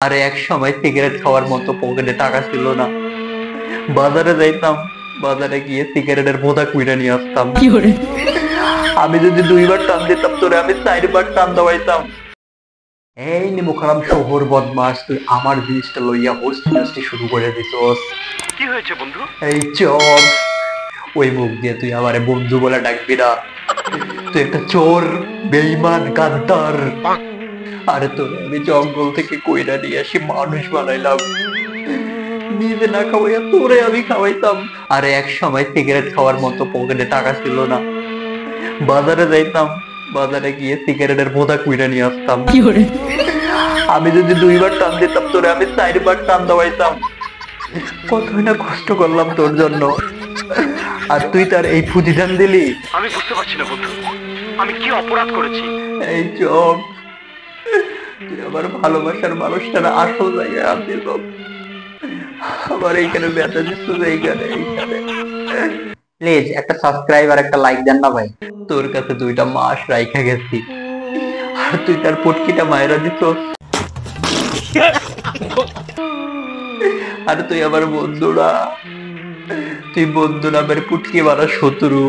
আরে এক সময় সিগারেট খাওয়ার মতো পকেটে টাকা ছিল না। বাজারে যাইতাম, বাজারে গিয়ে সিগারেটের বোঁদা কুইরা নিয়ে আসতাম। আমি যদি 2 বার টান দিতাম তোরে আমি 4 বার টান দেওয়াইতাম। এই নিমুখারাম শহর বদমাস, তুই আমার জিনিসটা লইয়া হোস্টি নষ্টি শুরু করে দিছস। কি হয়েছে বন্ধু? এই চপ, ওই মুখ দিয়ে তুই আমারে বন্ধু বলে ডাকবি না। তুই একটা চোর, বেঈমান, গাদ্দার। আরে তোরে আমি জঙ্গল থেকে কইরা নিয়ে আসি মানুষ বানাইলাম, নিজে না খাওয়াইয়া তোরে আমি খাওয়াইতাম। আরে এক সময় সিগারেট খাওয়ার মতো পকেটে টাকা ছিল না। বাজারে যাইতাম, বাজারে গিয়ে সিগারেটের বোঁদা কুইরা নিয়ে আসতাম। আমি যদি 2 বার টান দিতাম তোরে আমি 4 বার টান দেওয়াইতাম। কতই না কষ্ট করলাম তোর জন্য, আর তুই তার এই ফুজিদান দিলি। আমি বুঝতে পারছি না বন্ধু, আমি কি অপরাধ করেছি? এই চোখ, তুই আমার ভালোবাসার মানুষটার আসল জায়গায় আনছিস। আমার এইখানে ব্যথা দিচ্ছ, এইখানে এইখানে। প্লিজ একটা সাবস্ক্রাইব আর একটা লাইক দেন না ভাই। তোর কাছে 2টা মাস রাইখা গেছি, আর তুই তার পটকিটা মায়েরা দিত। আর তুই আমার বন্ধু না, তুই বন্ধু না, আমার পুটকি মারা শত্রু।